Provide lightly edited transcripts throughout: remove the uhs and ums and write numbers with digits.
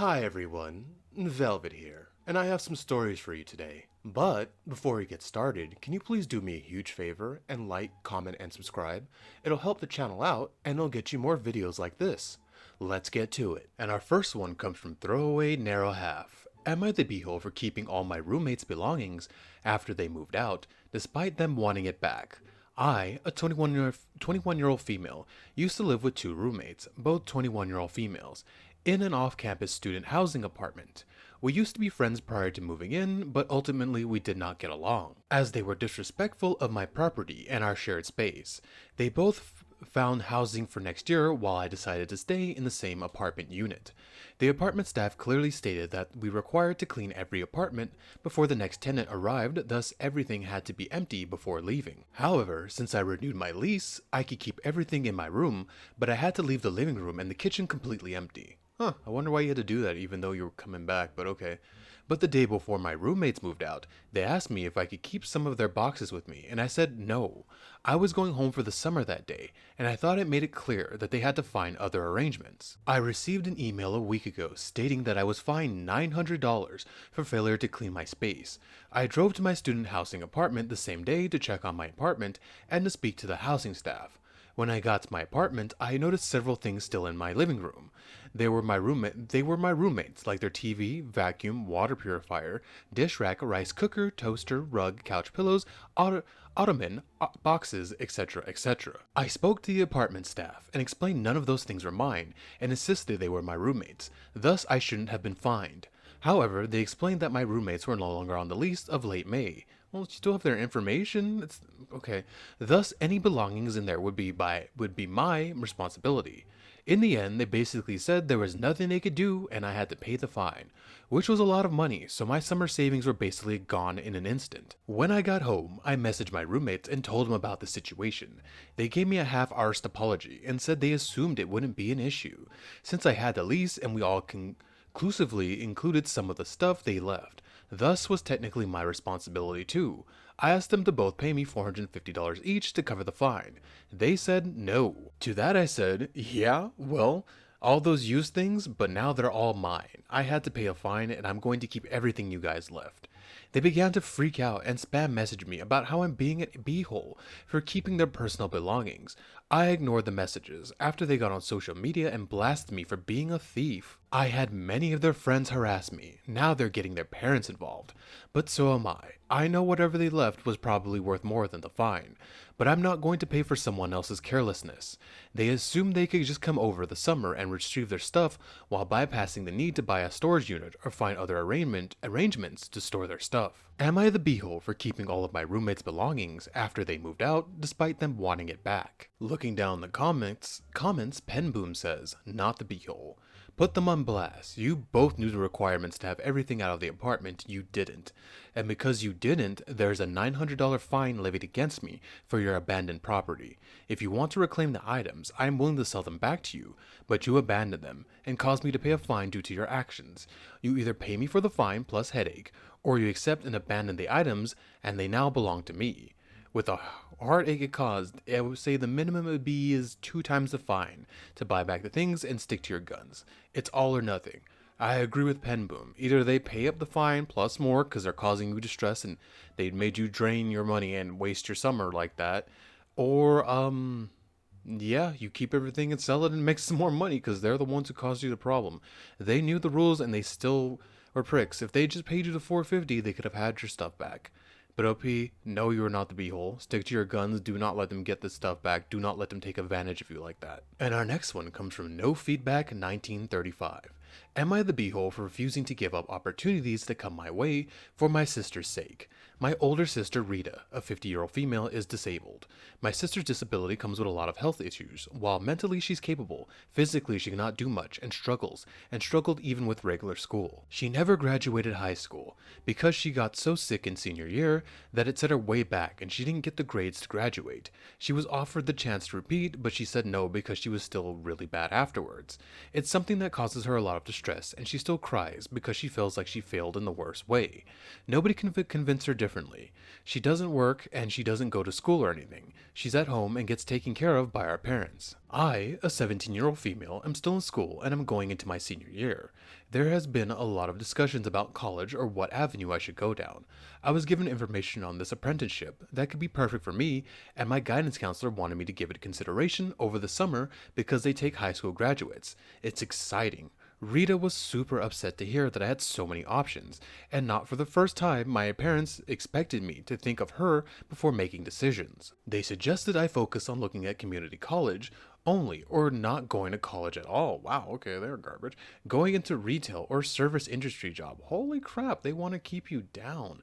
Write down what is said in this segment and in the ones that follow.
Hi everyone, Velvet here, and I have some stories for you today. But before we get started, can you please do me a huge favor and like, comment, and subscribe? It'll help the channel out and it'll get you more videos like this. Let's get to it. And our first one comes from Throwaway Narrow Half. Am I the beehole for keeping all my roommates' belongings after they moved out, despite them wanting it back? I, a 21-year-old female, used to live with two roommates, both 21-year-old females, in an off-campus student housing apartment. We used to be friends prior to moving in, but ultimately we did not get along, as they were disrespectful of my property and our shared space. They both found housing for next year while I decided to stay in the same apartment unit. The apartment staff clearly stated that we required to clean every apartment before the next tenant arrived, thus everything had to be empty before leaving. However, since I renewed my lease, I could keep everything in my room, but I had to leave the living room and the kitchen completely empty. I wonder why you had to do that even though you were coming back, but okay. But the day before my roommates moved out, they asked me if I could keep some of their boxes with me, and I said no. I was going home for the summer that day, and I thought it made it clear that they had to find other arrangements. I received an email a week ago stating that I was fined $900 for failure to clean my space. I drove to my student housing apartment the same day to check on my apartment and to speak to the housing staff. When I got to my apartment, I noticed several things still in my living room. They were my roommates, like their TV, vacuum, water purifier, dish rack, rice cooker, toaster, rug, couch pillows, ottoman, boxes, etc., etc. I spoke to the apartment staff and explained none of those things were mine and insisted they were my roommates. Thus, I shouldn't have been fined. However, they explained that my roommates were no longer on the lease of late May. Well, you still have their information? It's okay. Thus, any belongings in there would be my responsibility. In the end, they basically said there was nothing they could do and I had to pay the fine, which was a lot of money, so my summer savings were basically gone in an instant. When I got home, I messaged my roommates and told them about the situation. They gave me a half-arsed apology and said they assumed it wouldn't be an issue, since I had the lease and we all conclusively included some of the stuff they left. Thus was technically my responsibility too. I asked them to both pay me $450 each to cover the fine. They said no. To that I said, yeah, well, all those used things, but now they're all mine. I had to pay a fine and I'm going to keep everything you guys left. They began to freak out and spam message me about how I'm being a beehole for keeping their personal belongings. I ignored the messages after they got on social media and blasted me for being a thief. I had many of their friends harass me. Now they're getting their parents involved. But so am I. I know whatever they left was probably worth more than the fine, but I'm not going to pay for someone else's carelessness. They assumed they could just come over the summer and retrieve their stuff while bypassing the need to buy a storage unit or find other arrangements to store their stuff. Am I the beehole for keeping all of my roommates' belongings after they moved out, despite them wanting it back? Looking down the comments, Penboom says, not the beehole. Put them on blast. You both knew the requirements to have everything out of the apartment, you didn't. And because you didn't, there's a $900 fine levied against me for your abandoned property. If you want to reclaim the items, I am willing to sell them back to you, but you abandoned them and caused me to pay a fine due to your actions. You either pay me for the fine plus headache, or you accept and abandon the items and they now belong to me. With the heartache it caused, I would say the minimum it would be is 2 times the fine to buy back the things and stick to your guns. It's all or nothing. I agree with Penboom. Either they pay up the fine plus more because they're causing you distress and they made you drain your money and waste your summer like that, or yeah, you keep everything and sell it and make some more money because they're the ones who caused you the problem. They knew the rules and they still were pricks. If they just paid you the $450, they could have had your stuff back. But OP, no, you are not the beehole. Stick to your guns. Do not let them get this stuff back. Do not let them take advantage of you like that. And our next one comes from No Feedback 1935. Am I the beehole for refusing to give up opportunities that come my way for my sister's sake? My older sister Rita, a 50-year-old female, is disabled. My sister's disability comes with a lot of health issues. While mentally she's capable, physically she cannot do much and struggled even with regular school. She never graduated high school because she got so sick in senior year that it set her way back and she didn't get the grades to graduate. She was offered the chance to repeat, but she said no because she was still really bad afterwards. It's something that causes her a lot of of distress, and she still cries because she feels like she failed in the worst way. Nobody can convince her differently. She doesn't work and she doesn't go to school or anything. She's at home and gets taken care of by our parents. I, a 17-year-old female, am still in school and I'm going into my senior year. There has been a lot of discussions about college or what avenue I should go down. I was given information on this apprenticeship that could be perfect for me, and my guidance counselor wanted me to give it consideration over the summer because they take high school graduates. It's exciting. Rita was super upset to hear that I had so many options, and not for the first time my parents expected me to think of her before making decisions. They suggested I focus on looking at community college only, or not going to college at all. Wow, okay, they're garbage. Going into retail or service industry job. Holy crap, they want to keep you down.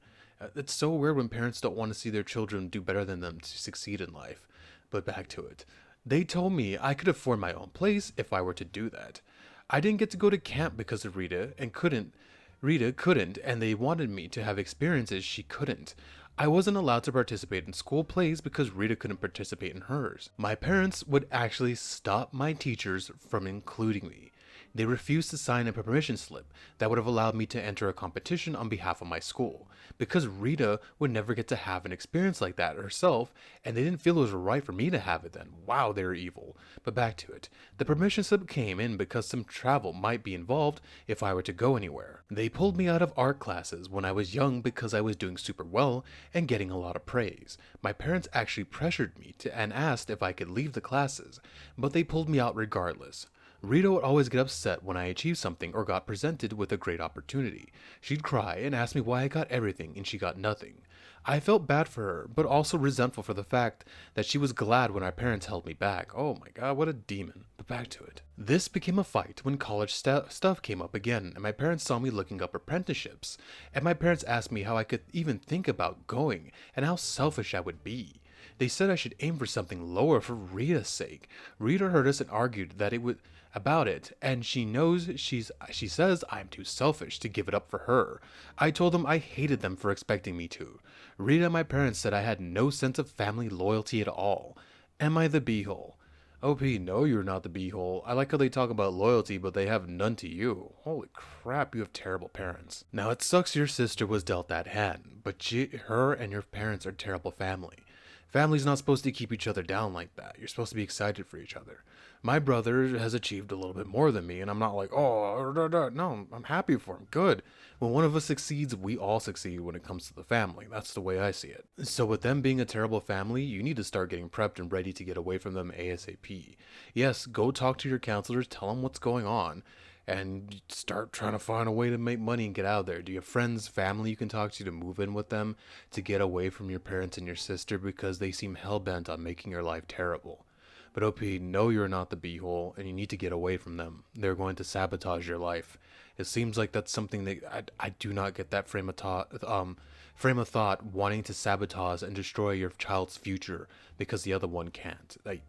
It's so weird when parents don't want to see their children do better than them to succeed in life. But back to it. They told me I could afford my own place if I were to do that. I didn't get to go to camp because of Rita couldn't, and they wanted me to have experiences she couldn't. I wasn't allowed to participate in school plays because Rita couldn't participate in hers. My parents would actually stop my teachers from including me. They refused to sign a permission slip that would have allowed me to enter a competition on behalf of my school, because Rita would never get to have an experience like that herself, and they didn't feel it was right for me to have it then. Wow, they're evil. But back to it. The permission slip came in because some travel might be involved if I were to go anywhere. They pulled me out of art classes when I was young because I was doing super well and getting a lot of praise. My parents actually pressured me and asked if I could leave the classes, but they pulled me out regardless. Rita would always get upset when I achieved something or got presented with a great opportunity. She'd cry and ask me why I got everything and she got nothing. I felt bad for her, but also resentful for the fact that she was glad when our parents held me back. Oh my god, what a demon. But back to it. This became a fight when college stuff came up again, and my parents saw me looking up apprenticeships, and my parents asked me how I could even think about going, and how selfish I would be. They said I should aim for something lower for Rita's sake. Rita heard us and argued that it would about it, and she says I'm too selfish to give it up for her. I told them I hated them for expecting me to. Rita and my parents said I had no sense of family loyalty at all. Am I the beehole? OP, no, you're not the beehole. I like how they talk about loyalty, but they have none to you. Holy crap, you have terrible parents. Now, it sucks your sister was dealt that hand, but her and your parents are terrible family. Family's not supposed to keep each other down like that. You're supposed to be excited for each other. My brother has achieved a little bit more than me, and I'm not like, oh, no, I'm happy for him. Good. When one of us succeeds, we all succeed when it comes to the family. That's the way I see it. So with them being a terrible family, you need to start getting prepped and ready to get away from them ASAP. Yes, go talk to your counselors, tell them what's going on, and start trying to find a way to make money and get out of there. Do you have friends, family you can talk to move in with them, to get away from your parents and your sister because they seem hell-bent on making your life terrible? But OP, no, you're not the beehole, and you need to get away from them. They're going to sabotage your life. It seems like that's something that I do not get that frame of thought, wanting to sabotage and destroy your child's future because the other one can't. Like,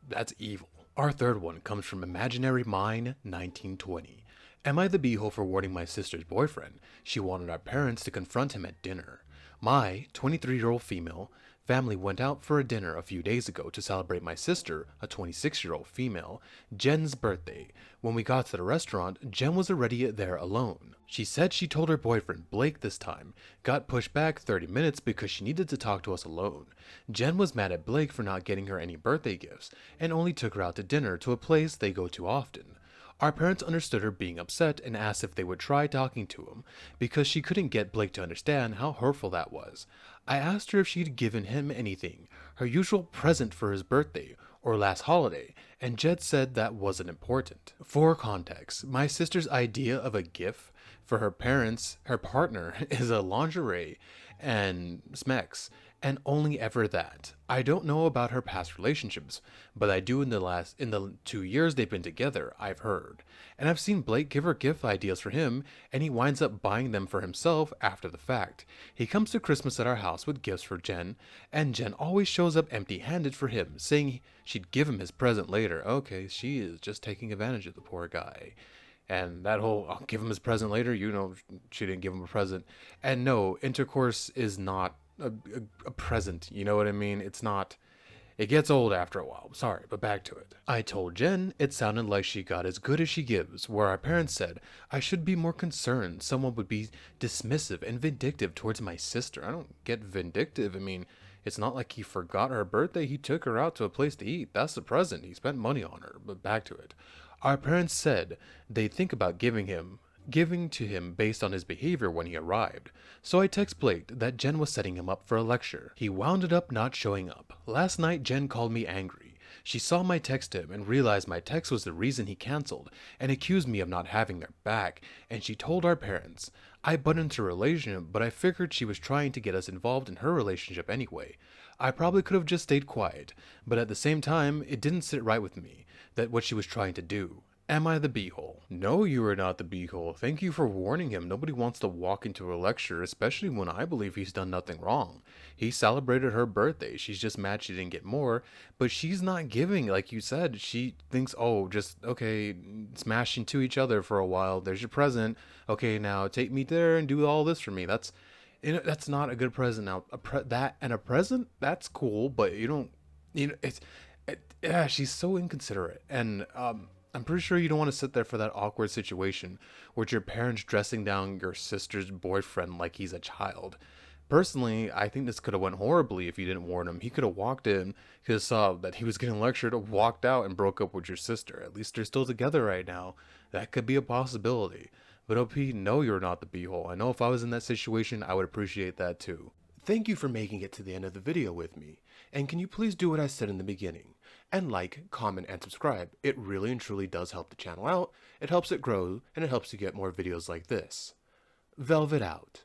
that's evil. Our third one comes from Imaginary Mine 1920. Am I the beehole for warning my sister's boyfriend? She wanted our parents to confront him at dinner. My 23-year-old female family went out for a dinner a few days ago to celebrate my sister, a 26-year-old female, Jen's birthday. When we got to the restaurant, Jen was already there alone. She said she told her boyfriend, Blake this time, got pushed back 30 minutes because she needed to talk to us alone. Jen was mad at Blake for not getting her any birthday gifts, and only took her out to dinner to a place they go to often. Our parents understood her being upset and asked if they would try talking to him, because she couldn't get Blake to understand how hurtful that was. I asked her if she'd given him anything, her usual present for his birthday, or last holiday, and Jed said that wasn't important. For context, my sister's idea of a gift for her partner, is a lingerie and Smex, and only ever that. I don't know about her past relationships, but I do in the 2 years they've been together, I've heard. And I've seen Blake give her gift ideas for him, and he winds up buying them for himself after the fact. He comes to Christmas at our house with gifts for Jen, and Jen always shows up empty-handed for him, saying she'd give him his present later. Okay, she is just taking advantage of the poor guy. And that whole, I'll give him his present later, she didn't give him a present. And no, intercourse is not a present, you know what I mean? It's not, It gets old after a while. Sorry, but back to it. I told Jen it sounded like she got as good as she gives, where our parents said I should be more concerned someone would be dismissive and vindictive towards my sister. I don't get vindictive. I mean, it's not like he forgot her birthday. He took her out to a place to eat. That's the present. He spent money on her. But back to it. Our parents said they'd think about giving to him based on his behavior when he arrived. So I text Blake that Jen was setting him up for a lecture. He wound up not showing up. Last night Jen called me angry. She saw my text to him and realized my text was the reason he canceled and accused me of not having their back, and she told our parents. I butt into a relationship, but I figured she was trying to get us involved in her relationship anyway. I probably could have just stayed quiet, but at the same time, it didn't sit right with me that what she was trying to do. Am I the beehole? No, you are not the beehole. Thank you for warning him. Nobody wants to walk into a lecture, especially when I believe he's done nothing wrong. He celebrated her birthday. She's just mad she didn't get more, but she's not giving, like you said. She thinks, oh, just, okay, smash into each other for a while. There's your present. Okay, now take me there and do all this for me. That's not a good present. Now, that and a present, that's cool, but yeah, she's so inconsiderate. And, I'm pretty sure you don't want to sit there for that awkward situation where your parents dressing down your sister's boyfriend like he's a child. Personally, I think this could have went horribly if you didn't warn him. He could have walked in, could have saw that he was getting lectured, walked out, and broke up with your sister. At least they're still together right now. That could be a possibility. But OP, no, you're not the beehole. I know if I was in that situation, I would appreciate that too. Thank you for making it to the end of the video with me. And can you please do what I said in the beginning? And like, comment, and subscribe. It really and truly does help the channel out. It helps it grow, and it helps you get more videos like this. Velvet out.